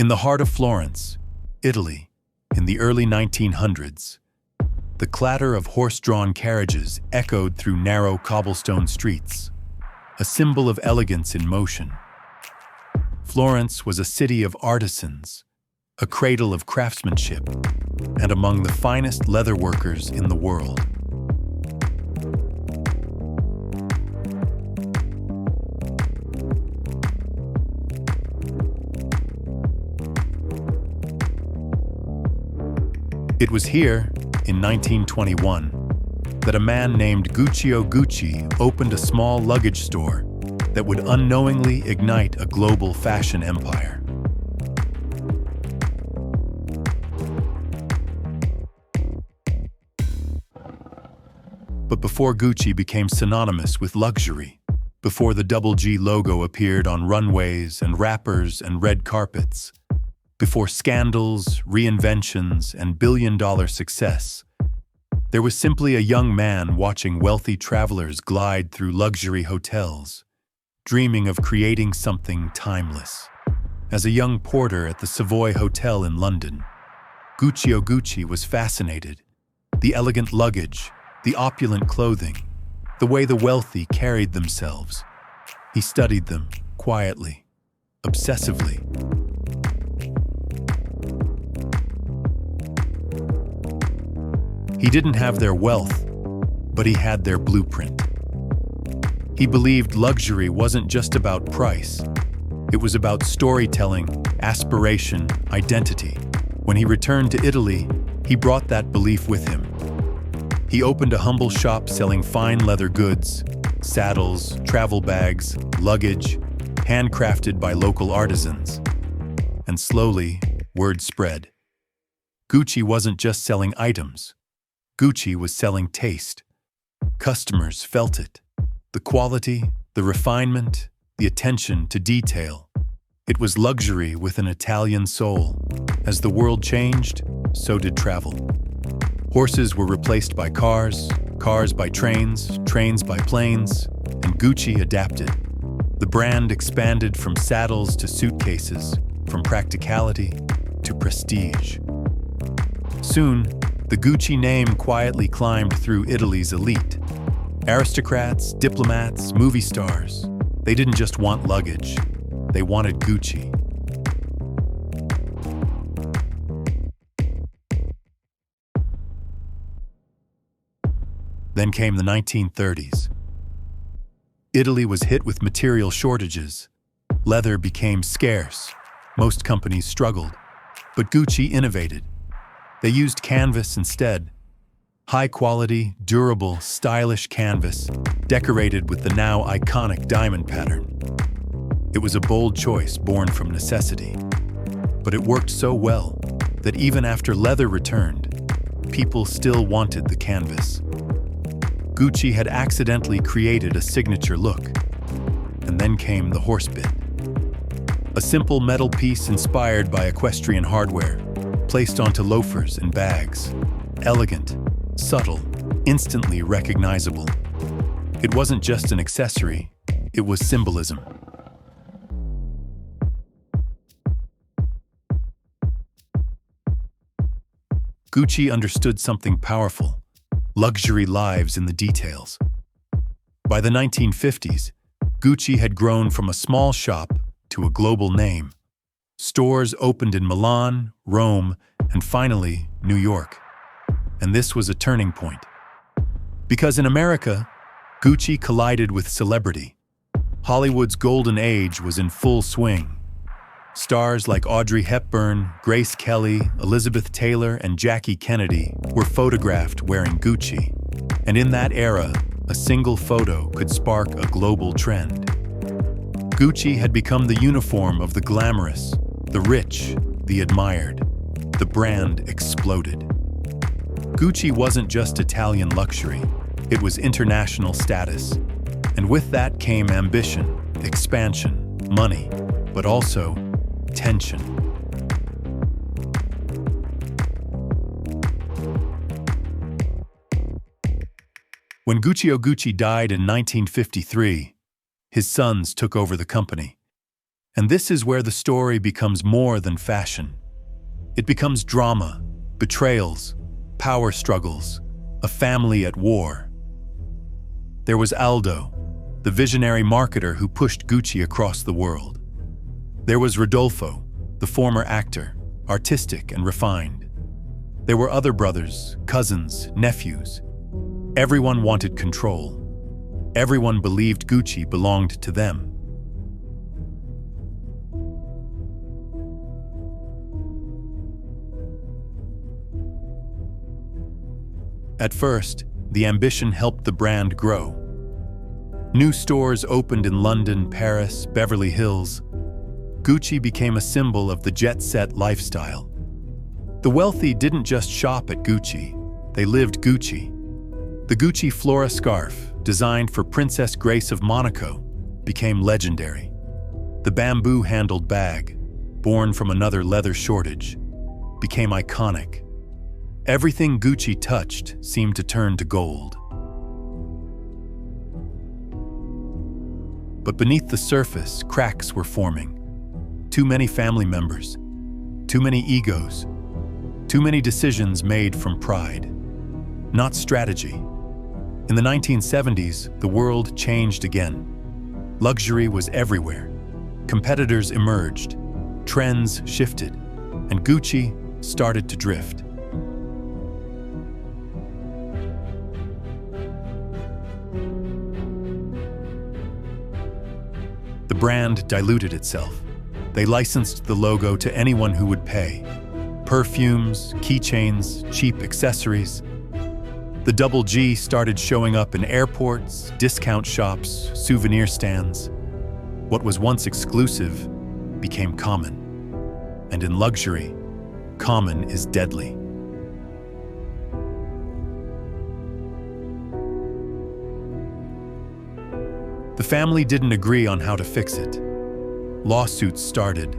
In the heart of Florence, Italy, in the early 1900s, the clatter of horse-drawn carriages echoed through narrow cobblestone streets, a symbol of elegance in motion. Florence was a city of artisans, a cradle of craftsmanship, and among the finest leatherworkers in the world. It was here, in 1921, that a man named Guccio Gucci opened a small luggage store that would unknowingly ignite a global fashion empire. But before Gucci became synonymous with luxury, before the double G logo appeared on runways and rappers and red carpets, before scandals, reinventions, and billion-dollar success, there was simply a young man watching wealthy travelers glide through luxury hotels, dreaming of creating something timeless. As a young porter at the Savoy Hotel in London, Guccio Gucci was fascinated. The elegant luggage, the opulent clothing, the way the wealthy carried themselves. He studied them quietly, obsessively. He didn't have their wealth, but he had their blueprint. He believed luxury wasn't just about price. It was about storytelling, aspiration, identity. When he returned to Italy, he brought that belief with him. He opened a humble shop selling fine leather goods, saddles, travel bags, luggage, handcrafted by local artisans. And slowly, word spread. Gucci wasn't just selling items. Gucci was selling taste. Customers felt it. The quality, the refinement, the attention to detail. It was luxury with an Italian soul. As the world changed, so did travel. Horses were replaced by cars, cars by trains, trains by planes, and Gucci adapted. The brand expanded from saddles to suitcases, from practicality to prestige. Soon, the Gucci name quietly climbed through Italy's elite. Aristocrats, diplomats, movie stars. They didn't just want luggage, they wanted Gucci. Then came the 1930s. Italy was hit with material shortages. Leather became scarce. Most companies struggled. But Gucci innovated. They used canvas instead. High-quality, durable, stylish canvas, decorated with the now iconic diamond pattern. It was a bold choice born from necessity. But it worked so well that even after leather returned, people still wanted the canvas. Gucci had accidentally created a signature look. And then came the horse bit. A simple metal piece inspired by equestrian hardware, placed onto loafers and bags. Elegant, subtle, instantly recognizable. It wasn't just an accessory, it was symbolism. Gucci understood something powerful: luxury lives in the details. By the 1950s, Gucci had grown from a small shop to a global name. Stores opened in Milan, Rome, and finally, New York. And this was a turning point. Because in America, Gucci collided with celebrity. Hollywood's golden age was in full swing. Stars like Audrey Hepburn, Grace Kelly, Elizabeth Taylor, and Jackie Kennedy were photographed wearing Gucci. And in that era, a single photo could spark a global trend. Gucci had become the uniform of the glamorous, the rich, the admired. The brand exploded. Gucci wasn't just Italian luxury, it was international status. And with that came ambition, expansion, money, but also tension. When Guccio Gucci died in 1953, his sons took over the company. And this is where the story becomes more than fashion. It becomes drama, betrayals, power struggles, a family at war. There was Aldo, the visionary marketer who pushed Gucci across the world. There was Rodolfo, the former actor, artistic and refined. There were other brothers, cousins, nephews. Everyone wanted control. Everyone believed Gucci belonged to them. At first, the ambition helped the brand grow. New stores opened in London, Paris, Beverly Hills. Gucci became a symbol of the jet-set lifestyle. The wealthy didn't just shop at Gucci, they lived Gucci. The Gucci Flora scarf, designed for Princess Grace of Monaco, became legendary. The bamboo-handled bag, born from another leather shortage, became iconic. Everything Gucci touched seemed to turn to gold. But beneath the surface, cracks were forming. Too many family members, too many egos, too many decisions made from pride, not strategy. In the 1970s, the world changed again. Luxury was everywhere. Competitors emerged, trends shifted, and Gucci started to drift. The brand diluted itself. They licensed the logo to anyone who would pay. Perfumes, keychains, cheap accessories. The double G started showing up in airports, discount shops, souvenir stands. What was once exclusive became common. And in luxury, common is deadly. The family didn't agree on how to fix it. Lawsuits started,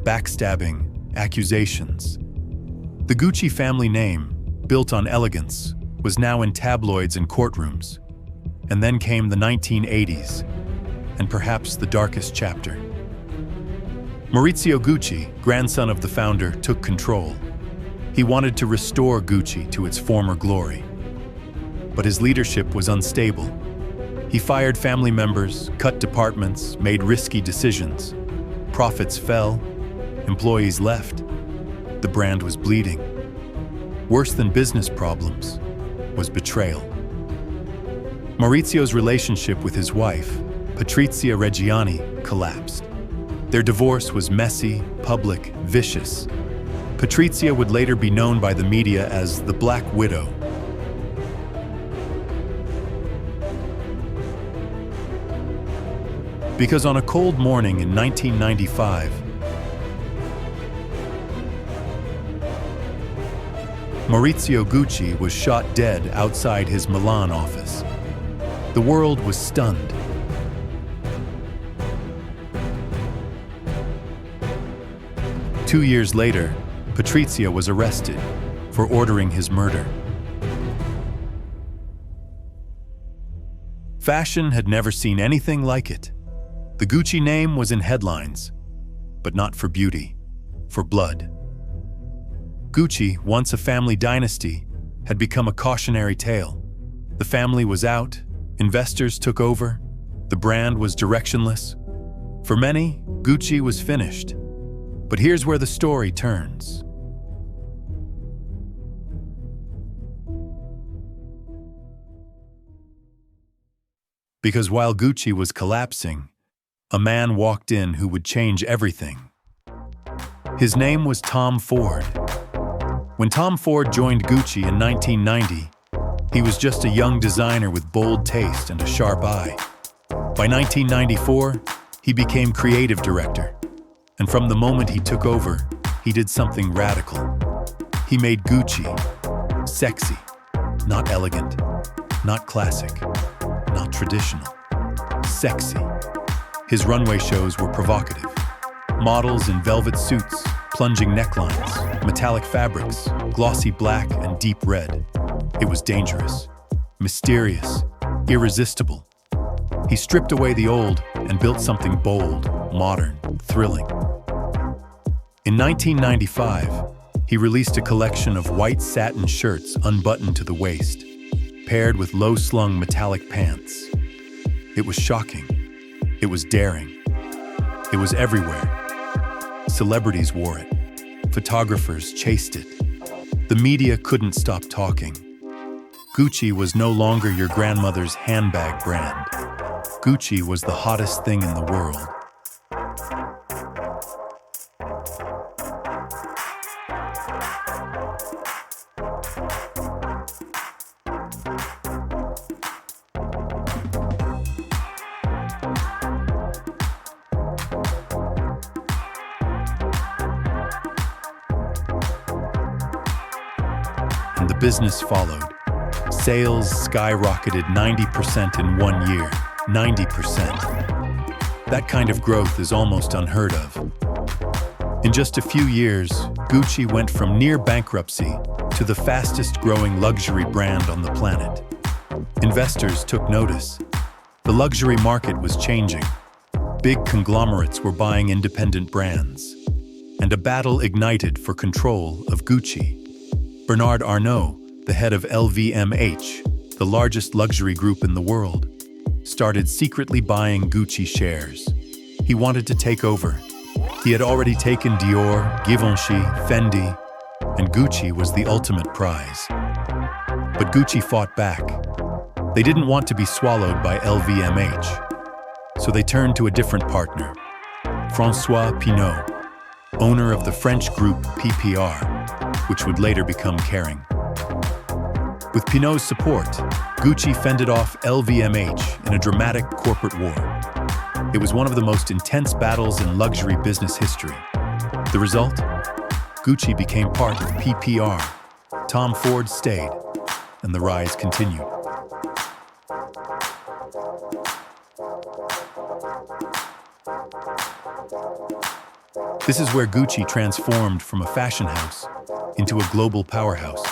backstabbing, accusations. The Gucci family name, built on elegance, was now in tabloids and courtrooms. And then came the 1980s, and perhaps the darkest chapter. Maurizio Gucci, grandson of the founder, took control. He wanted to restore Gucci to its former glory. But his leadership was unstable. He fired family members, cut departments, made risky decisions. Profits fell, employees left. The brand was bleeding. Worse than business problems was betrayal. Maurizio's relationship with his wife, Patrizia Reggiani, collapsed. Their divorce was messy, public, vicious. Patrizia would later be known by the media as the Black Widow. Because on a cold morning in 1995, Maurizio Gucci was shot dead outside his Milan office. The world was stunned. Two years later, Patrizia was arrested for ordering his murder. Fashion had never seen anything like it. The Gucci name was in headlines, but not for beauty, for blood. Gucci, once a family dynasty, had become a cautionary tale. The family was out, investors took over, the brand was directionless. For many, Gucci was finished. But here's where the story turns. Because while Gucci was collapsing, a man walked in who would change everything. His name was Tom Ford. When Tom Ford joined Gucci in 1990, he was just a young designer with bold taste and a sharp eye. By 1994, he became creative director. And from the moment he took over, he did something radical. He made Gucci sexy, not elegant, not classic, not traditional. Sexy. His runway shows were provocative. Models in velvet suits, plunging necklines, metallic fabrics, glossy black and deep red. It was dangerous, mysterious, irresistible. He stripped away the old and built something bold, modern, thrilling. In 1995, he released a collection of white satin shirts unbuttoned to the waist, paired with low-slung metallic pants. It was shocking. It was daring. It was everywhere. Celebrities wore it. Photographers chased it. The media couldn't stop talking. Gucci was no longer your grandmother's handbag brand. Gucci was the hottest thing in the world. And the business followed. Sales skyrocketed 90% in 1 year. 90%. That kind of growth is almost unheard of. In just a few years, Gucci went from near bankruptcy to the fastest-growing luxury brand on the planet. Investors took notice. The luxury market was changing. Big conglomerates were buying independent brands. And a battle ignited for control of Gucci. Bernard Arnault, the head of LVMH, the largest luxury group in the world, started secretly buying Gucci shares. He wanted to take over. He had already taken Dior, Givenchy, Fendi, and Gucci was the ultimate prize. But Gucci fought back. They didn't want to be swallowed by LVMH, so they turned to a different partner, François Pinault, owner of the French group PPR, which would later become Kering. With Pinault's support, Gucci fended off LVMH in a dramatic corporate war. It was one of the most intense battles in luxury business history. The result? Gucci became part of PPR. Tom Ford stayed, and the rise continued. This is where Gucci transformed from a fashion house into a global powerhouse.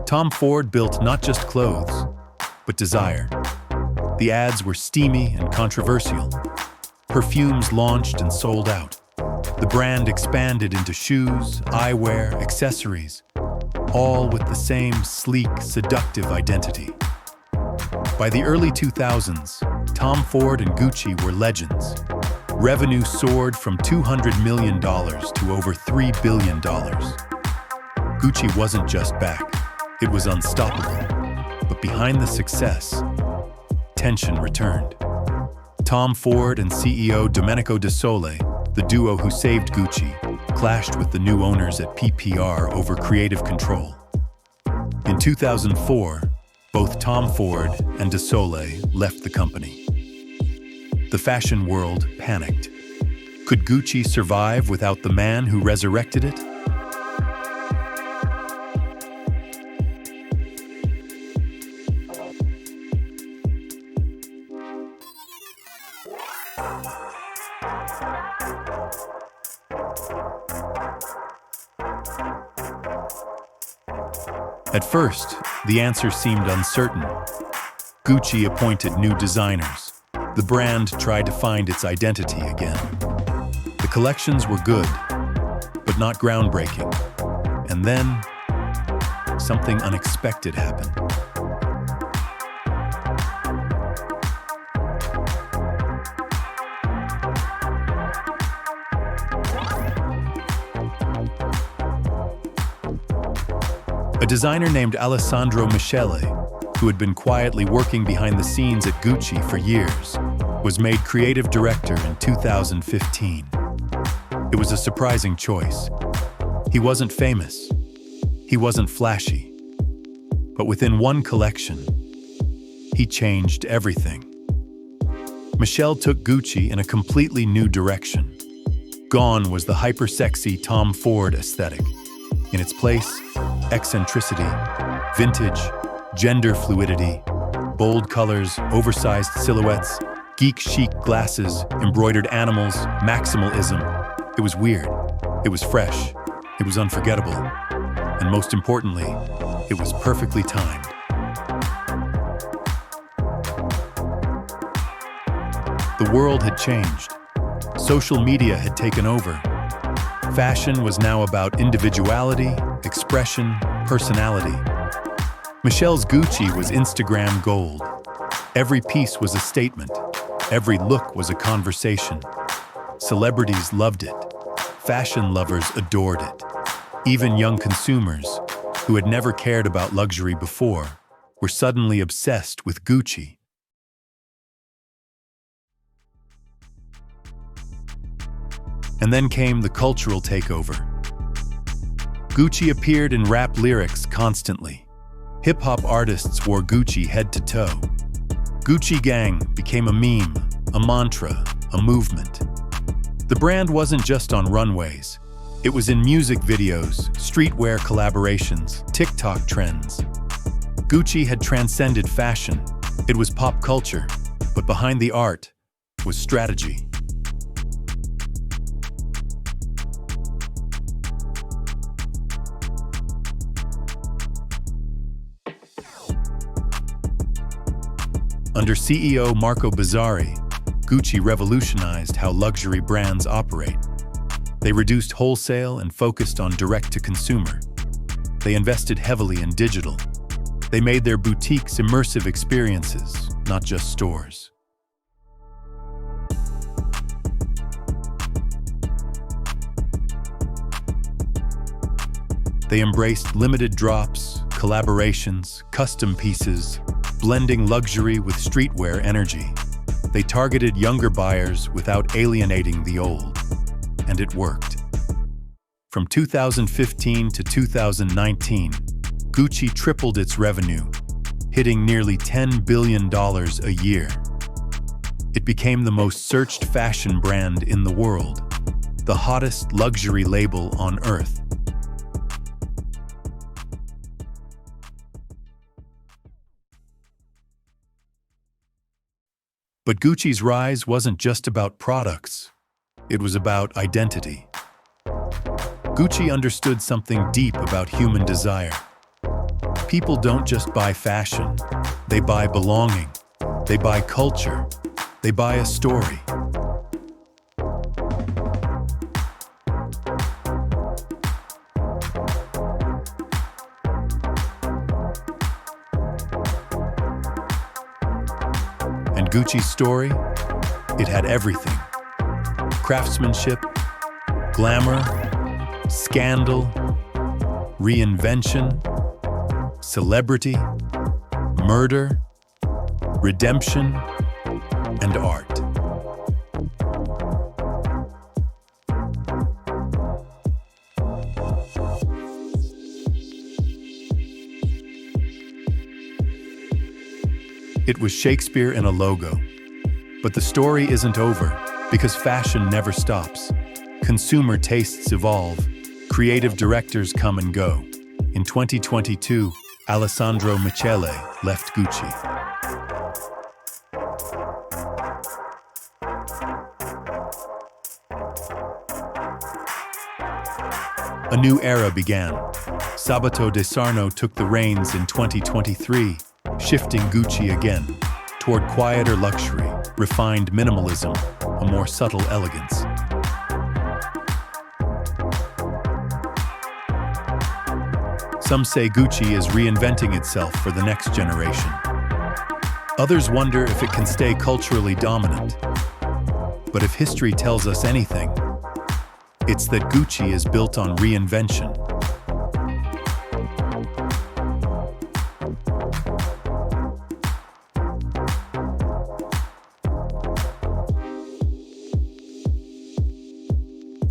Tom Ford built not just clothes, but desire. The ads were steamy and controversial. Perfumes launched and sold out. The brand expanded into shoes, eyewear, accessories, all with the same sleek, seductive identity. By the early 2000s, Tom Ford and Gucci were legends. Revenue soared from $200 million to over $3 billion. Gucci wasn't just back. It was unstoppable. But behind the success, tension returned. Tom Ford and CEO Domenico De Sole, the duo who saved Gucci, clashed with the new owners at PPR over creative control. In 2004, both Tom Ford and De Sole left the company. The fashion world panicked. Could Gucci survive without the man who resurrected it? At first, the answer seemed uncertain. Gucci appointed new designers. The brand tried to find its identity again. The collections were good, but not groundbreaking. And then, something unexpected happened. A designer named Alessandro Michele, who had been quietly working behind the scenes at Gucci for years, was made creative director in 2015. It was a surprising choice. He wasn't famous. He wasn't flashy. But within one collection, he changed everything. Michele took Gucci in a completely new direction. Gone was the hyper-sexy Tom Ford aesthetic. In its place, eccentricity, vintage, gender fluidity, bold colors, oversized silhouettes, geek-chic glasses, embroidered animals, maximalism. It was weird. It was fresh. It was unforgettable. And most importantly, it was perfectly timed. The world had changed. Social media had taken over. Fashion was now about individuality, expression, personality. Michelle's Gucci was Instagram gold. Every piece was a statement. Every look was a conversation. Celebrities loved it. Fashion lovers adored it. Even young consumers, who had never cared about luxury before, were suddenly obsessed with Gucci. And then came the cultural takeover. Gucci appeared in rap lyrics constantly. Hip-hop artists wore Gucci head to toe. Gucci Gang became a meme, a mantra, a movement. The brand wasn't just on runways. It was in music videos, streetwear collaborations, TikTok trends. Gucci had transcended fashion. It was pop culture, but behind the art was strategy. Under CEO Marco Bizzarri, Gucci revolutionized how luxury brands operate. They reduced wholesale and focused on direct-to-consumer. They invested heavily in digital. They made their boutiques immersive experiences, not just stores. They embraced limited drops, collaborations, custom pieces, blending luxury with streetwear energy. They targeted younger buyers without alienating the old, and it worked. From 2015 to 2019, Gucci tripled its revenue, hitting nearly $10 billion a year. It became the most searched fashion brand in the world, the hottest luxury label on earth. But Gucci's rise wasn't just about products. It was about identity. Gucci understood something deep about human desire. People don't just buy fashion. They buy belonging. They buy culture. They buy a story. And Gucci's story? It had everything. Craftsmanship, glamour, scandal, reinvention, celebrity, murder, redemption, and art. It was Shakespeare in a logo. But the story isn't over, because fashion never stops. Consumer tastes evolve. Creative directors come and go. In 2022, Alessandro Michele left Gucci. A new era began. Sabato De Sarno took the reins in 2023, shifting Gucci again toward quieter luxury, refined minimalism, a more subtle elegance. Some say Gucci is reinventing itself for the next generation. Others wonder if it can stay culturally dominant. But if history tells us anything, it's that Gucci is built on reinvention.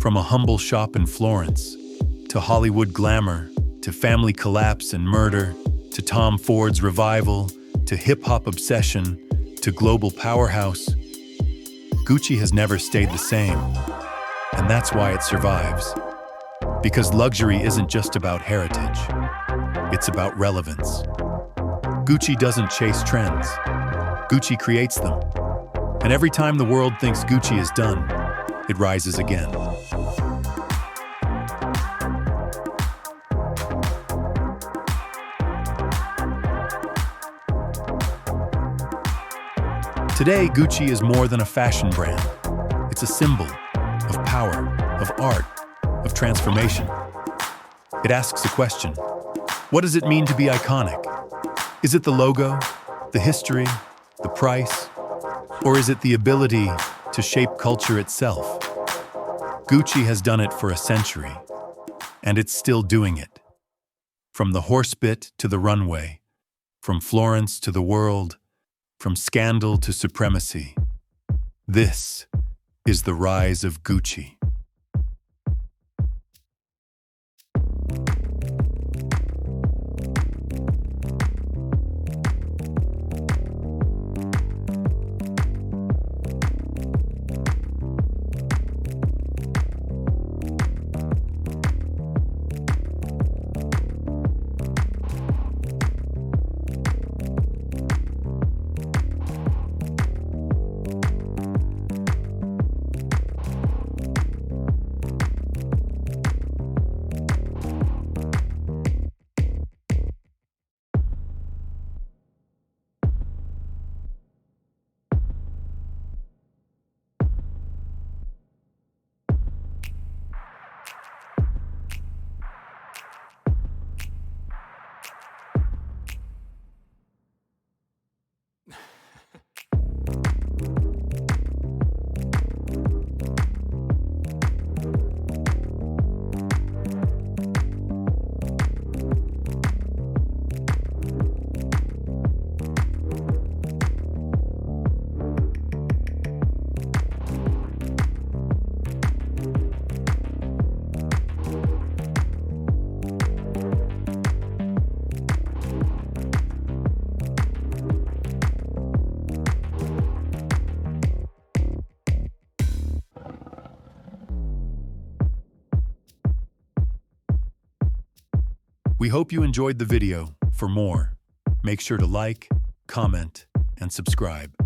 From a humble shop in Florence, to Hollywood glamour, to family collapse and murder, to Tom Ford's revival, to hip-hop obsession, to global powerhouse, Gucci has never stayed the same. And that's why it survives. Because luxury isn't just about heritage. It's about relevance. Gucci doesn't chase trends. Gucci creates them. And every time the world thinks Gucci is done, it rises again. Today, Gucci is more than a fashion brand. It's a symbol, of power, of art, of transformation. It asks a question. What does it mean to be iconic? Is it the logo, the history, the price? Or is it the ability to shape culture itself? Gucci has done it for a century, and it's still doing it. From the horsebit to the runway, from Florence to the world, from scandal to supremacy. This is the rise of Gucci. We hope you enjoyed the video. For more, make sure to like, comment, and subscribe.